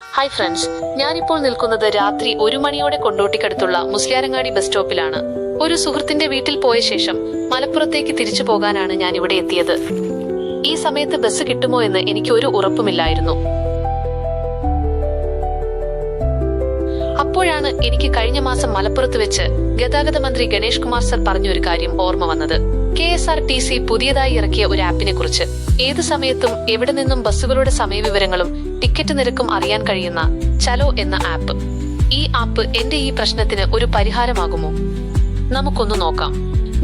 Hi friends, ഞാനിപ്പോൾ നിൽക്കുന്നത് രാത്രി 1 മണിയോടെ കൊണ്ടോട്ടിക്കടുത്തുള്ള മുസ്ലിയാരങ്ങാടി ബസ് സ്റ്റോപ്പിലാണ്. ഒരു സുഹൃത്തിന്റെ വീട്ടിൽ പോയ ശേഷം മലപ്പുറത്തേക്ക് തിരിച്ചു പോകാനാണ് ഞാൻ ഇവിടെ എത്തിയത്. ഈ സമയത്ത് ബസ് കിട്ടുമോ എന്ന് എനിക്ക് ഒരു ഉറപ്പുമില്ലായിരുന്നു. അപ്പോഴാണ് എനിക്ക് കഴിഞ്ഞ മാസം മലപ്പുറത്ത് വെച്ച് ഗതാഗത മന്ത്രി ഗണേഷ് കുമാർ സർ പറഞ്ഞൊരു കാര്യം ഓർമ്മ വന്നത്. KSRTC പുതിയതായി ഇറക്കിയ ഒരു ആപ്പിനെ കുറിച്ച്. ഏത് സമയത്തും എവിടെ നിന്നും ബസ്സുകളുടെ സമയവിവരങ്ങളും ടിക്കറ്റ് നിരക്കും അറിയാൻ കഴിയുന്ന ചലോ എന്ന ആപ്പ്. ഈ ആപ്പ് എന്റെ ഈ പ്രശ്നത്തിന് ഒരു പരിഹാരമാകുമോ? നമുക്കൊന്ന് നോക്കാം.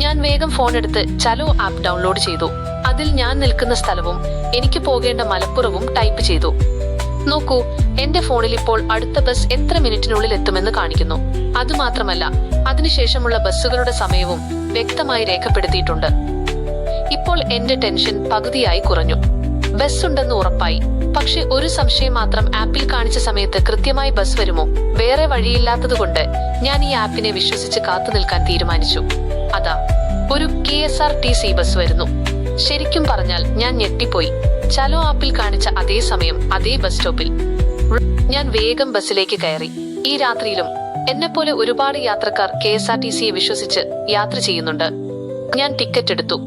ഞാൻ വേഗം ഫോൺ എടുത്ത് ചലോ ആപ്പ് ഡൗൺലോഡ് ചെയ്തു. അതിൽ ഞാൻ നിൽക്കുന്ന സ്ഥലവും എനിക്ക് പോകേണ്ട മലപ്പുറവും ടൈപ്പ് ചെയ്തു. നോക്കൂ, എന്റെ ഫോണിൽ ഇപ്പോൾ അടുത്ത ബസ് എത്ര മിനിറ്റിനുള്ളിൽ എത്തുമെന്ന് കാണിക്കുന്നു. അതുമാത്രമല്ല, അതിനുശേഷമുള്ള ബസ്സുകളുടെ സമയവും വ്യക്തമായി രേഖപ്പെടുത്തിയിട്ടുണ്ട്. ഇപ്പോൾ എന്റെ ടെൻഷൻ പകുതിയായി കുറഞ്ഞു. ബസ് ഉണ്ടെന്ന് ഉറപ്പായി. പക്ഷെ ഒരു സംശയം മാത്രം. ആപ്പിൽ കാണിച്ച സമയത്ത് കൃത്യമായി ബസ് വരുമോ? വേറെ വഴിയില്ലാത്തതുകൊണ്ട് ഞാൻ ഈ ആപ്പിനെ വിശ്വസിച്ച് കാത്തു നിൽക്കാൻ തീരുമാനിച്ചു. അതാ, ഒരു KSRTC ബസ് വരുന്നു. ശരിക്കും പറഞ്ഞാൽ ഞാൻ ഞെട്ടിപ്പോയി. ചലോ ആപ്പിൽ കാണിച്ച അതേ സമയം, അതേ ബസ് സ്റ്റോപ്പിൽ. ഞാൻ വേഗം ബസ്സിലേക്ക് കയറി. ഈ രാത്രിയിലും എന്നെപ്പോലെ ഒരുപാട് യാത്രക്കാർ KSRTCയെ വിശ്വസിച്ച് യാത്ര ചെയ്യുന്നുണ്ട്. ഞാൻ ടിക്കറ്റ് എടുത്തു.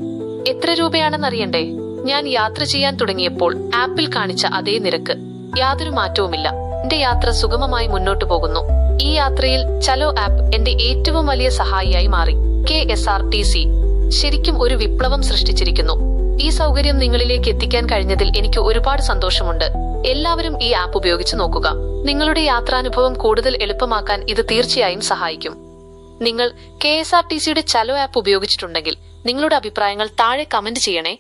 എത്ര രൂപയാണെന്നറിയണ്ടേ? ഞാൻ യാത്ര ചെയ്യാൻ തുടങ്ങിയപ്പോൾ ആപ്പിൽ കാണിച്ച അതേ നിരക്ക്. യാതൊരു മാറ്റവുമില്ല. എന്റെ യാത്ര സുഗമമായി മുന്നോട്ടു പോകുന്നു. ഈ യാത്രയിൽ ചലോ ആപ്പ് എന്റെ ഏറ്റവും വലിയ സഹായിയായി മാറി. KSRTC ശരിക്കും ഒരു വിപ്ലവം സൃഷ്ടിച്ചിരിക്കുന്നു. ഈ സൗകര്യം നിങ്ങളിലേക്ക് എത്തിക്കാൻ കഴിഞ്ഞതിൽ എനിക്ക് ഒരുപാട് സന്തോഷമുണ്ട്. എല്ലാവരും ഈ ആപ്പ് ഉപയോഗിച്ച് നോക്കുക. നിങ്ങളുടെ യാത്രാനുഭവം കൂടുതൽ എളുപ്പമാക്കാൻ ഇത് തീർച്ചയായും സഹായിക്കും. നിങ്ങൾ KSRTCയുടെ ചലോ ആപ്പ് ഉപയോഗിച്ചിട്ടുണ്ടെങ്കിൽ നിങ്ങളുടെ അഭിപ്രായങ്ങൾ താഴെ കമന്റ് ചെയ്യണേ.